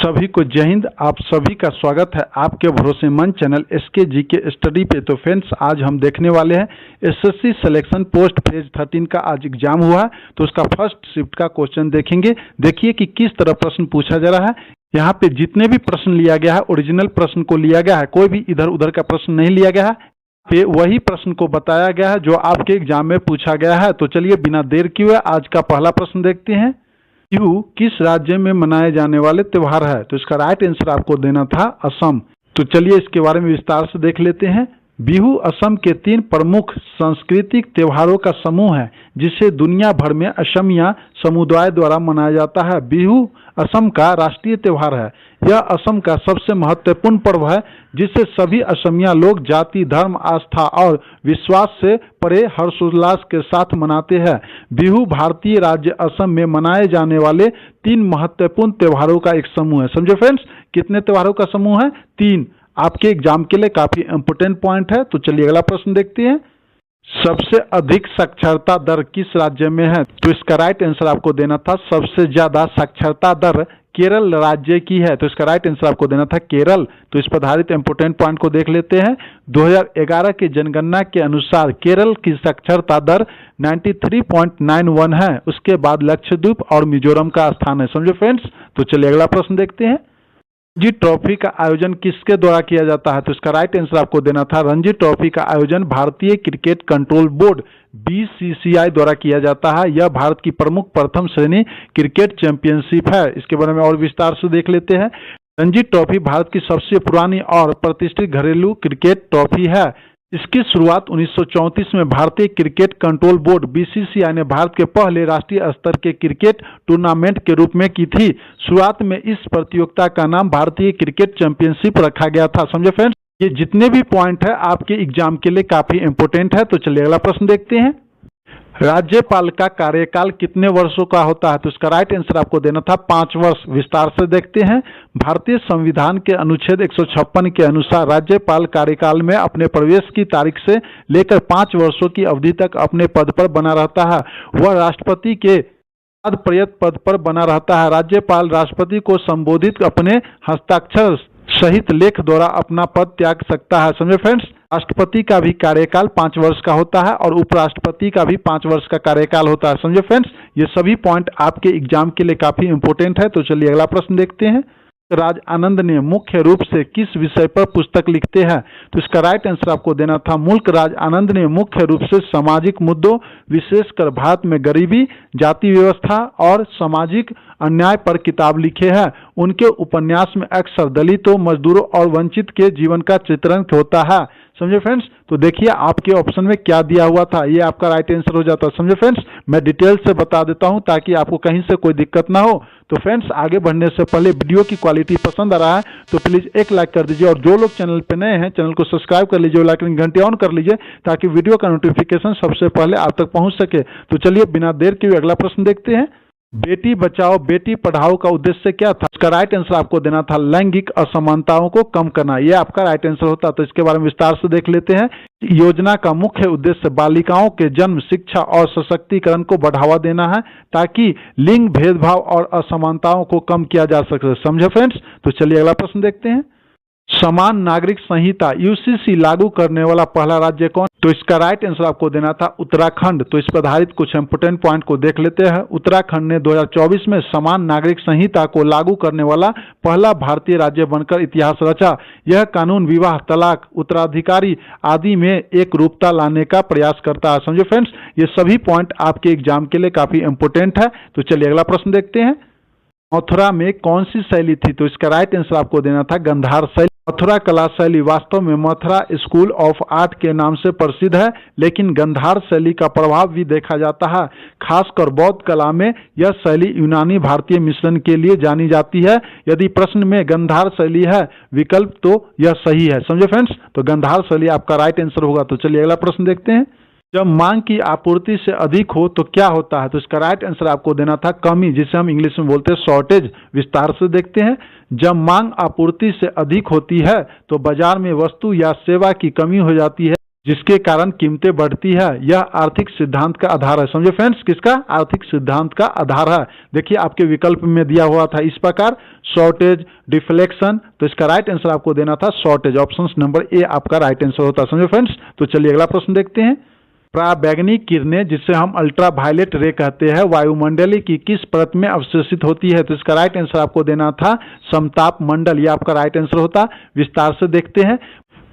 सभी को जय हिंद। आप सभी का स्वागत है आपके भरोसेमंद चैनल एसके जीके स्टडी पे। तो फ्रेंड्स, आज हम देखने वाले हैं एसएससी सिलेक्शन पोस्ट फेज 13 का आज एग्जाम हुआ है, तो उसका फर्स्ट शिफ्ट का क्वेश्चन देखेंगे। देखिए कि किस तरह प्रश्न पूछा जा रहा है। यहाँ पे जितने भी प्रश्न लिया गया है ओरिजिनल प्रश्न को लिया गया है, कोई भी इधर उधर का प्रश्न नहीं लिया गया है। पे वही प्रश्न को बताया गया है जो आपके एग्जाम में पूछा गया है। तो चलिए बिना देर किए आज का पहला प्रश्न देखते हैं। बिहू किस राज्य में मनाए जाने वाले त्योहार है? तो इसका राइट आंसर आपको देना था असम। तो चलिए इसके बारे में विस्तार से देख लेते हैं। बिहू असम के 3 प्रमुख सांस्कृतिक त्योहारों का समूह है जिसे दुनिया भर में असमिया समुदाय द्वारा मनाया जाता है। बिहू असम का राष्ट्रीय त्योहार है। यह असम का सबसे महत्वपूर्ण पर्व है जिसे सभी असमिया लोग जाति, धर्म, आस्था और विश्वास से परे हर्षोल्लास के साथ मनाते हैं। बिहू भारतीय राज्य असम में मनाए जाने वाले 3 महत्वपूर्ण त्योहारों का एक समूह है। समझे फ्रेंड्स, कितने त्योहारों का समूह है? 3। आपके एग्जाम के लिए काफी इंपोर्टेंट पॉइंट है। तो चलिए अगला प्रश्न देखते हैं। सबसे अधिक साक्षरता दर किस राज्य में है? तो इसका राइट आंसर आपको देना था सबसे ज्यादा साक्षरता दर केरल राज्य की है। तो इसका राइट आंसर आपको देना था केरल। तो इस पर आधारित इंपोर्टेंट पॉइंट को देख लेते हैं। 2011 की जनगणना के अनुसार केरल की साक्षरता दर 93.91 है। उसके बाद लक्षद्वीप और मिजोरम का स्थान है। समझे फ्रेंड्स। तो चलिए अगला प्रश्न देखते हैं। रणजी ट्रॉफी का आयोजन किसके द्वारा किया जाता है? तो इसका राइट आंसर आपको देना था रणजी ट्रॉफी का आयोजन भारतीय क्रिकेट कंट्रोल बोर्ड बीसीसीआई द्वारा किया जाता है। यह भारत की प्रमुख प्रथम श्रेणी क्रिकेट चैंपियनशिप है। इसके बारे में और विस्तार से देख लेते हैं। रणजी ट्रॉफी भारत की सबसे पुरानी और प्रतिष्ठित घरेलू क्रिकेट ट्रॉफी है। इसकी शुरुआत 1934 में भारतीय क्रिकेट कंट्रोल बोर्ड बीसीसीआई ने भारत के पहले राष्ट्रीय स्तर के क्रिकेट टूर्नामेंट के रूप में की थी। शुरुआत में इस प्रतियोगिता का नाम भारतीय क्रिकेट चैंपियनशिप रखा गया था। समझे फ्रेंड्स, ये जितने भी पॉइंट है आपके एग्जाम के लिए काफी इंपोर्टेंट है। तो चलिए अगला प्रश्न देखते हैं। राज्यपाल का कार्यकाल कितने वर्षों का होता है? तो इसका राइट आंसर आपको देना था 5 वर्ष। विस्तार से देखते हैं। भारतीय संविधान के अनुच्छेद 156 के अनुसार राज्यपाल कार्यकाल में अपने प्रवेश की तारीख से लेकर 5 वर्षों की अवधि तक अपने पद पर बना रहता है। वह राष्ट्रपति के बाद प्रयत पद पर बना रहता है। राज्यपाल राष्ट्रपति को संबोधित अपने हस्ताक्षर सहित लेख द्वारा अपना पद त्याग सकता है। समझे फ्रेंड्स, राष्ट्रपति का भी कार्यकाल 5 वर्ष का होता है और उपराष्ट्रपति का भी 5 वर्ष का कार्यकाल होता है। समझे फ्रेंड्स, ये सभी पॉइंट आपके एग्जाम के लिए काफी इंपोर्टेंट है। तो चलिए अगला प्रश्न देखते हैं। राज आनंद ने मुख्य रूप से किस विषय पर पुस्तक लिखते हैं? तो इसका राइट आंसर आपको देना था मुल्क राज आनंद ने मुख्य रूप से सामाजिक मुद्दों, विशेषकर भारत में गरीबी, जाति व्यवस्था और सामाजिक अन्याय पर किताब लिखे हैं। उनके उपन्यास में अक्सर दलितों, मजदूरों और वंचित के जीवन का चित्रण होता है। समझे फ्रेंड्स। तो देखिए आपके ऑप्शन में क्या दिया हुआ था, ये आपका राइट आंसर हो जाता है। समझे फ्रेंड्स, मैं डिटेल से बता देता हूं ताकि आपको कहीं से कोई दिक्कत ना हो। तो फ्रेंड्स, आगे बढ़ने से पहले वीडियो की क्वालिटी पसंद आ रहा है तो प्लीज एक लाइक कर दीजिए, और जो लोग चैनल पे नए हैं चैनल को सब्सक्राइब कर लीजिए, लाइक घंटी ऑन कर लीजिए ताकि वीडियो का नोटिफिकेशन सबसे पहले आप तक पहुंच सके। तो चलिए बिना देर के अगला प्रश्न देखते हैं। बेटी बचाओ बेटी पढ़ाओ का उद्देश्य क्या था? इसका राइट आंसर आपको देना था लैंगिक असमानताओं को कम करना। यह आपका राइट आंसर होता। तो इसके बारे में विस्तार से देख लेते हैं। योजना का मुख्य उद्देश्य बालिकाओं के जन्म, शिक्षा और सशक्तिकरण को बढ़ावा देना है ताकि लिंग भेदभाव और असमानताओं को कम किया जा सके। समझे फ्रेंड्स। तो चलिए अगला प्रश्न देखते हैं। समान नागरिक संहिता यूसीसी लागू करने वाला पहला राज्य कौन? तो इसका राइट आंसर आपको देना था उत्तराखंड। तो इस पर आधारित कुछ इंपोर्टेंट पॉइंट को देख लेते हैं। उत्तराखंड ने 2024 में समान नागरिक संहिता को लागू करने वाला पहला भारतीय राज्य बनकर इतिहास रचा। यह कानून विवाह, तलाक, उत्तराधिकारी आदि में एक रूपता लाने का प्रयास करता है। समझे फ्रेंड्स, ये सभी पॉइंट आपके एग्जाम के लिए काफी इंपोर्टेंट है। तो चलिए अगला प्रश्न देखते हैं। मथुरा में कौन सी शैली थी? तो इसका राइट आंसर आपको देना था गांधार शैली। मथुरा कला शैली वास्तव में मथुरा स्कूल ऑफ आर्ट के नाम से प्रसिद्ध है, लेकिन गांधार शैली का प्रभाव भी देखा जाता है। खासकर बौद्ध कला में यह शैली यूनानी भारतीय मिश्रण के लिए जानी जाती है। यदि प्रश्न में गांधार शैली है विकल्प तो यह सही है। समझे फ्रेंड्स। तो गांधार शैली आपका राइट आंसर होगा। तो चलिए अगला प्रश्न देखते हैं। जब मांग की आपूर्ति से अधिक हो तो क्या होता है? तो इसका राइट आंसर आपको देना था कमी, जिसे हम इंग्लिश में बोलते हैं शॉर्टेज। विस्तार से देखते हैं। जब मांग आपूर्ति से अधिक होती है तो बाजार में वस्तु या सेवा की कमी हो जाती है। जिसके कारण कीमतें बढ़ती है। यह आर्थिक सिद्धांत का आधार है। समझे फ्रेंड्स, किसका? आर्थिक सिद्धांत का आधार है। देखिए आपके विकल्प में दिया हुआ था इस प्रकार, शॉर्टेज, डिफ्लेक्शन, तो इसका राइट आंसर आपको देना था शॉर्टेज। ऑप्शन नंबर ए आपका राइट आंसर होता है। समझे फ्रेंड्स, तो चलिए अगला प्रश्न देखते हैं। पराबैंगनी किरणें, जिसे हम अल्ट्रा वायलेट रे कहते हैं, वायुमंडल की किस परत में अवशोषित होती है? तो इसका राइट आंसर आपको देना था समताप मंडल। यह आपका राइट आंसर होता। विस्तार से देखते हैं।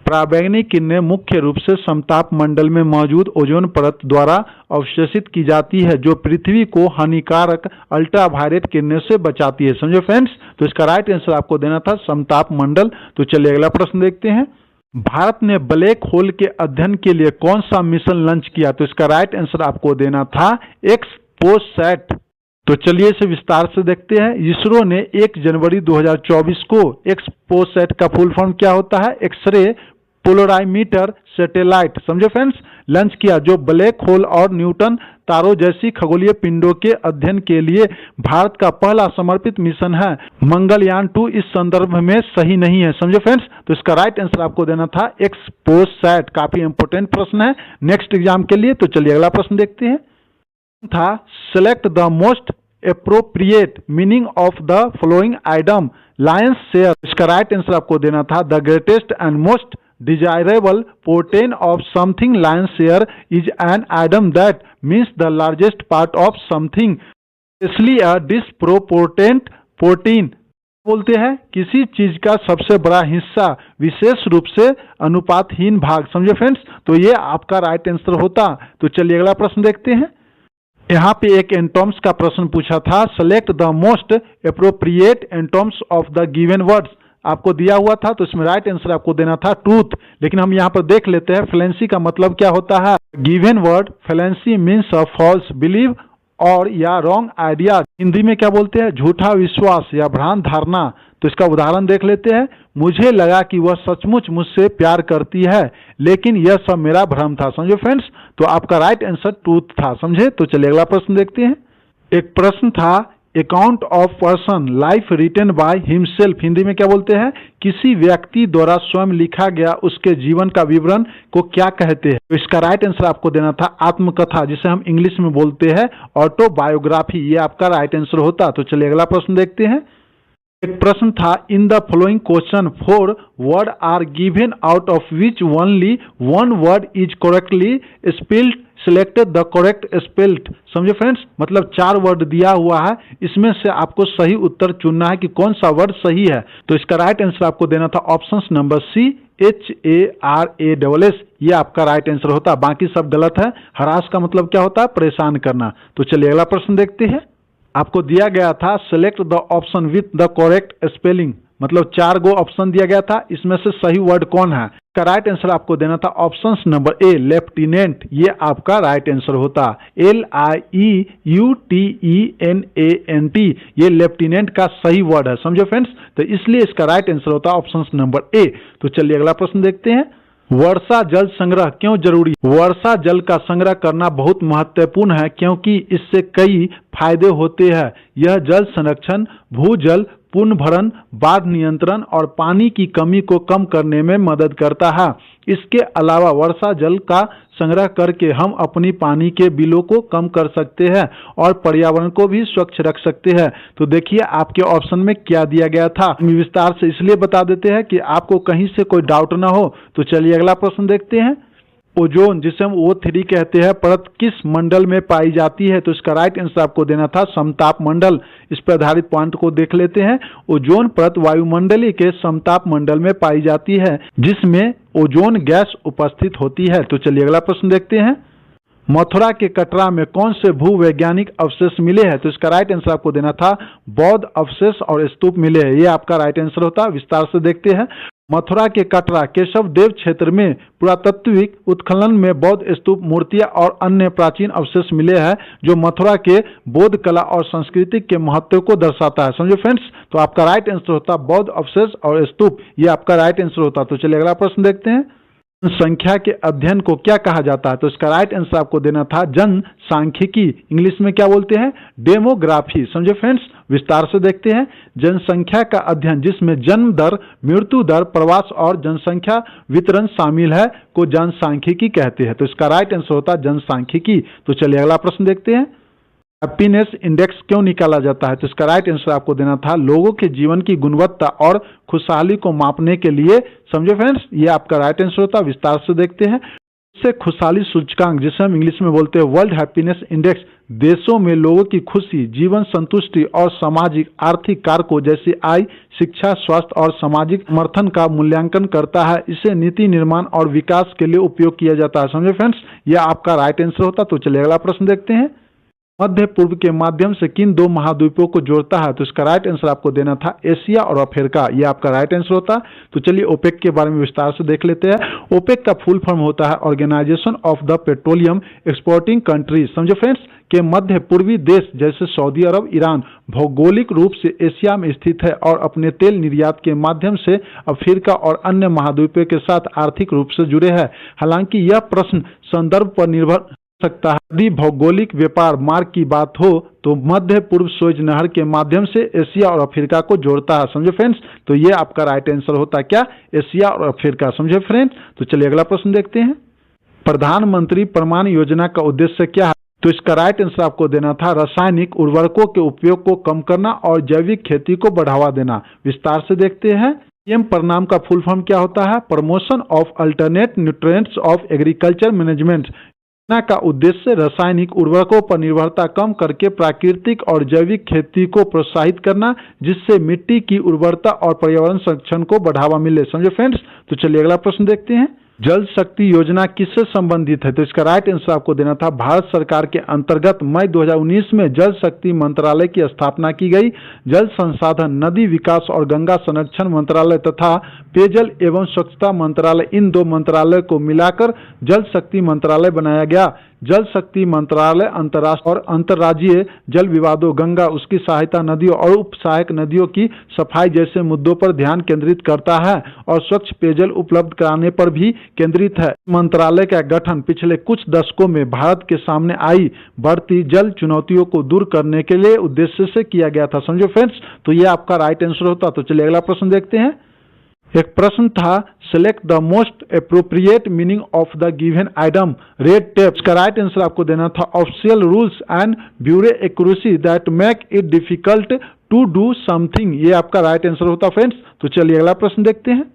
पराबैंगनी किरणें मुख्य रूप से समताप मंडल में मौजूद ओजोन परत द्वारा अवशोषित की जाती है, जो पृथ्वी को हानिकारक अल्ट्रावायलेट किरणों से बचाती है। समझे फ्रेंड्स, तो इसका राइट आंसर आपको देना था समताप मंडल। तो चलिए अगला प्रश्न देखते हैं। भारत ने ब्लैक होल के अध्ययन के लिए कौन सा मिशन लॉन्च किया? तो इसका राइट आंसर आपको देना था एक्सपोसैट। तो चलिए इसे विस्तार से देखते हैं। इसरो ने 1 जनवरी 2024 को एक्सपोसैट का फुल फॉर्म क्या होता है? एक्सरे पोलराइमीटर सैटेलाइट, समझे फ्रेंड्स, लॉन्च किया, जो ब्लैक होल और न्यूट्रॉन तारों जैसी खगोलीय पिंडों के अध्ययन के लिए भारत का पहला समर्पित मिशन है। मंगलयान 2 इस संदर्भ में सही नहीं है। समझे फ्रेंड्स, तो इसका राइट आंसर आपको देना था एक्सपोसैट। काफी इंपोर्टेंट प्रश्न है नेक्स्ट एग्जाम के लिए। तो चलिए अगला प्रश्न देखते हैं। था select the most appropriate meaning of the following item Lions share. इसका राइट आंसर आपको देना था the greatest and most desirable portent of something. Lion's share is an item that means the largest part of something, especially a disproportionate portion बोलते हैं किसी चीज का सबसे बड़ा हिस्सा, विशेष रूप से अनुपातहीन भाग। समझे फ्रेंड्स, तो ये आपका राइट आंसर होता। तो चलिए अगला प्रश्न देखते हैं। यहाँ पे एक एंटोम्स का प्रश्न पूछा था। Select the most appropriate antonyms of the given words आपको दिया हुआ था, तो इसमें राइट आंसर आपको देना था ट्रूथ। लेकिन हम यहाँ पर देख लेते हैं फैलेंसी का मतलब क्या होता है। Given word fallacy means a false believe और या रॉन्ग आइडिया। हिंदी में क्या बोलते हैं? झूठा विश्वास या भ्रांत धारणा। तो इसका उदाहरण देख लेते हैं। मुझे लगा कि वह सचमुच मुझसे प्यार करती है, लेकिन यह सब मेरा भ्रम था। समझे फ्रेंड्स, तो आपका राइट आंसर ट्रूथ था। समझे, तो चलिए अगला प्रश्न देखते हैं। एक प्रश्न था account of person life written by himself, Hindi में क्या बोलते हैं? किसी व्यक्ति द्वारा स्वयं लिखा गया उसके जीवन का विवरण को क्या कहते हैं? तो इसका राइट आंसर आपको देना था आत्मकथा, जिसे हम इंग्लिश में बोलते हैं ऑटोबायोग्राफी। ये आपका राइट आंसर होता। तो चलिए अगला प्रश्न देखते हैं। एक प्रश्न था in the following question 4 word are given out of which only one word is correctly spelled, selected the correct spelled. समझे फ्रेंड्स, मतलब 4 वर्ड दिया हुआ है, इसमें से आपको सही उत्तर चुनना है कि कौन सा वर्ड सही है। तो इसका राइट आंसर आपको देना था ऑप्शन नंबर सी HARASS। ये आपका राइट आंसर होता। बाकी सब गलत है। हरास का मतलब क्या होता है? परेशान करना। तो चलिए अगला प्रश्न देखते हैं। आपको दिया गया था select the option with the correct spelling, मतलब 4 गो ऑप्शन दिया गया था, इसमें से सही वर्ड कौन है? का राइट आंसर आपको देना था ऑप्शन नंबर ए लेफ्टिनेंट। ये आपका राइट आंसर होता। LIEUTENANT, ये लेफ्टिनेंट का सही वर्ड है। समझो फ्रेंड्स, तो इसलिए इसका राइट आंसर होता ऑप्शन नंबर ए। तो चलिए अगला प्रश्न देखते हैं। वर्षा जल संग्रह क्यों जरूरी? वर्षा जल का संग्रह करना बहुत महत्वपूर्ण है, क्योंकि इससे कई फायदे होते हैं। यह जल संरक्षण, भूजल पुनर्भरण, बाढ़ नियंत्रण और पानी की कमी को कम करने में मदद करता है। इसके अलावा वर्षा जल का संग्रह करके हम अपनी पानी के बिलों को कम कर सकते हैं और पर्यावरण को भी स्वच्छ रख सकते हैं। तो देखिए आपके ऑप्शन में क्या दिया गया था, विस्तार से इसलिए बता देते हैं कि आपको कहीं से कोई डाउट ना हो। तो चलिए अगला प्रश्न देखते हैं। ओजोन, जिसे हम O3 कहते हैं, परत किस मंडल में पाई जाती है? तो इसका राइट आंसर आपको देना था समताप मंडल। इस पर आधारित पॉइंट को देख लेते हैं। ओजोन परत वायुमंडलीय के समताप मंडल में पाई जाती है, जिसमें ओजोन गैस उपस्थित होती है। तो चलिए अगला प्रश्न देखते हैं। मथुरा के कटरा में कौन से भूवैज्ञानिक अवशेष मिले हैं? तो इसका राइट आंसर आपको देना था बौद्ध अवशेष और स्तूप मिले हैं। ये आपका राइट आंसर होता। विस्तार से देखते हैं। मथुरा के कटरा केशव देव क्षेत्र में पुरातत्विक उत्खनन में बौद्ध स्तूप, मूर्तियां और अन्य प्राचीन अवशेष मिले हैं, जो मथुरा के बौद्ध कला और संस्कृति के महत्व को दर्शाता है। समझो फ्रेंड्स, तो आपका राइट आंसर होता बौद्ध अवशेष और स्तूप। ये आपका राइट आंसर होता। तो चलिए अगला प्रश्न देखते हैं। जनसंख्या के अध्ययन को क्या कहा जाता है? तो इसका राइट आंसर आपको देना था जनसांख्यिकी। इंग्लिश में क्या बोलते हैं? डेमोग्राफी। समझे फ्रेंड्स, विस्तार से देखते हैं। जनसंख्या का अध्ययन जिसमें जन्म दर, मृत्यु दर, प्रवास और जनसंख्या वितरण शामिल है को जनसांख्यिकी कहते हैं। तो इसका राइट आंसर होता है जनसांख्यिकी। तो चलिए अगला प्रश्न देखते हैं। हैप्पीनेस इंडेक्स क्यों निकाला जाता है? तो इसका राइट आंसर आपको देना था लोगों के जीवन की गुणवत्ता और खुशहाली को मापने के लिए। समझे फ्रेंड्स, ये आपका राइट आंसर होता है। विस्तार से देखते हैं। इससे खुशहाली सूचकांक जिसे हम इंग्लिश में बोलते हैं वर्ल्ड हैप्पीनेस इंडेक्स देशों में लोगों की खुशी, जीवन संतुष्टि और सामाजिक आर्थिक कारकों जैसे आय, शिक्षा, स्वास्थ्य और सामाजिक समर्थन का मूल्यांकन करता है। इसे नीति निर्माण और विकास के लिए उपयोग किया जाता है। समझे फ्रेंड्स, यह आपका राइट आंसर होता। तो चलिए अगला प्रश्न देखते हैं। मध्य पूर्व के माध्यम से किन दो महाद्वीपों को जोड़ता है? तो इसका राइट आंसर आपको देना था एशिया और अफ्रीका। ये आपका राइट आंसर होता। तो चलिए ओपेक के बारे में विस्तार से देख लेते हैं। ओपेक का फुल फॉर्म होता है organisation of the petroleum exporting countries. समझे फ्रेंड्स, के मध्य पूर्वी देश जैसे सऊदी अरब, ईरान भौगोलिक रूप से एशिया में स्थित है और अपने तेल निर्यात के माध्यम से अफ्रीका और अन्य महाद्वीपों के साथ आर्थिक रूप से जुड़े हैं। हालांकि यह प्रश्न संदर्भ पर निर्भर सकता है। यदि भौगोलिक व्यापार मार्ग की बात हो तो मध्य पूर्व सुएज नहर के माध्यम से एशिया और अफ्रीका को जोड़ता है। समझे फ्रेंड्स, तो ये आपका राइट आंसर होता है क्या? एशिया और अफ्रीका। समझे फ्रेंड्स, तो चलिए अगला प्रश्न देखते हैं। प्रधानमंत्री प्रमाण योजना का उद्देश्य क्या है? तो इसका राइट आंसर आपको देना था रासायनिक उर्वरकों के उपयोग को कम करना और जैविक खेती को बढ़ावा देना। विस्तार से देखते हैं। पीएम प्रणाम का फुल फॉर्म क्या होता है? Promotion of alternate nutrients of agriculture management. योजना का उद्देश्य रासायनिक उर्वरकों पर निर्भरता कम करके प्राकृतिक और जैविक खेती को प्रोत्साहित करना, जिससे मिट्टी की उर्वरता और पर्यावरण संरक्षण को बढ़ावा मिले। समझे फ्रेंड्स, तो चलिए अगला प्रश्न देखते हैं। जल शक्ति योजना किससे संबंधित है? तो इसका राइट आंसर आपको देना था भारत सरकार के अंतर्गत मई 2019 में जल शक्ति मंत्रालय की स्थापना की गई। जल संसाधन, नदी विकास और गंगा संरक्षण मंत्रालय तथा पेयजल एवं स्वच्छता मंत्रालय, इन दो मंत्रालय को मिलाकर जल शक्ति मंत्रालय बनाया गया। जल शक्ति मंत्रालय अंतर्राष्ट्रीय और अंतर्राज्यीय जल विवादों, गंगा, उसकी सहायता नदियों और उप सहायक नदियों की सफाई जैसे मुद्दों पर ध्यान केंद्रित करता है और स्वच्छ पेयजल उपलब्ध कराने पर भी केंद्रित है। मंत्रालय का गठन पिछले कुछ दशकों में भारत के सामने आई बढ़ती जल चुनौतियों को दूर करने के लिए उद्देश्य से किया गया था। समझो फ्रेंड्स, तो ये आपका राइट आंसर होता। तो चलिए अगला प्रश्न देखते हैं। एक प्रश्न था select the most appropriate meaning of the given item red tape. इसका राइट आंसर आपको देना था official rules and bureaucracy that make it difficult to do something. ये आपका राइट आंसर होता फ्रेंड्स। तो चलिए अगला प्रश्न देखते हैं।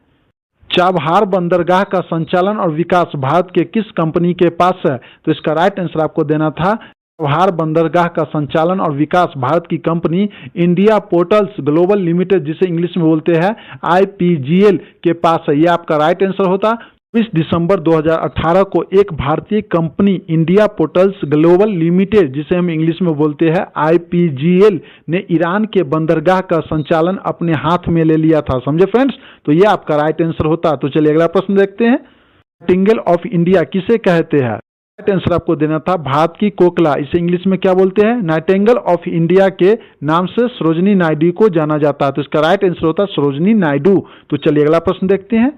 चाबहार बंदरगाह का संचालन और विकास भारत के किस कंपनी के पास है? तो इसका राइट आंसर आपको देना था चाबहार बंदरगाह का संचालन और विकास भारत की company India portals global limited, जिसे इंग्लिश में बोलते हैं IPGL के पास है। यह आपका राइट आंसर होता। 20 दिसंबर 2018 को एक भारतीय company India portals global limited, जिसे हम इंग्लिश में बोलते हैं IPGL, ने ईरान के बंदरगाह का संचालन अपने हाथ में ले लिया था। समझे फ्रेंड्स, तो यह आपका राइट आंसर होता। तो चलिए अगला प्रश्न देखते हैं। नाइटिंगेल ऑफ इंडिया किसे कहते हैं? राइट आंसर आपको देना था भारत की कोकिला। इसे इंग्लिश में क्या बोलते हैं? नाइटिंगेल ऑफ इंडिया के नाम से सरोजिनी नायडू को जाना जाता है। तो इसका राइट आंसर होता है सरोजिनी नायडू। तो चलिए अगला प्रश्न देखते हैं।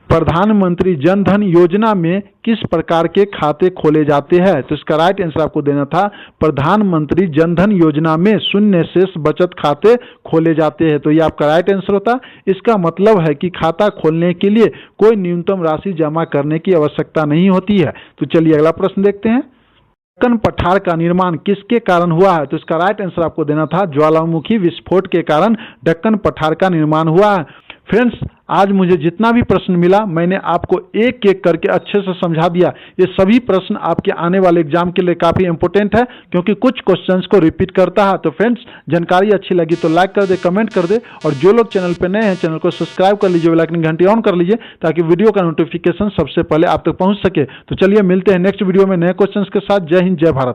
प्रधानमंत्री जन धन योजना में किस प्रकार के खाते खोले जाते हैं? तो इसका राइट आंसर आपको देना था प्रधानमंत्री जन धन योजना में शून्य शेष बचत खाते खोले जाते हैं। तो ये आपका राइट आंसर होता। इसका मतलब है कि खाता खोलने के लिए कोई न्यूनतम राशि जमा करने की आवश्यकता नहीं होती है। तो चलिए अगला प्रश्न देखते हैं। दक्कन पठार का निर्माण किसके कारण हुआ है? तो इसका राइट आंसर आपको देना था ज्वालामुखी विस्फोट के कारण दक्कन पठार का निर्माण हुआ है। फ्रेंड्स, आज मुझे जितना भी प्रश्न मिला मैंने आपको एक एक करके अच्छे से समझा दिया। ये सभी प्रश्न आपके आने वाले एग्जाम के लिए काफ़ी इंपॉर्टेंट है, क्योंकि कुछ क्वेश्चंस को रिपीट करता है। तो फ्रेंड्स, जानकारी अच्छी लगी तो लाइक कर दे, कमेंट कर दे, और जो लोग चैनल पे नए हैं चैनल को सब्सक्राइब कर लीजिए, बेल आइकन घंटी ऑन कर लीजिए, ताकि वीडियो का नोटिफिकेशन सबसे पहले आप तक पहुँच सके। तो चलिए मिलते हैं नेक्स्ट वीडियो में नए क्वेश्चन के साथ। जय हिंद, जय भारत।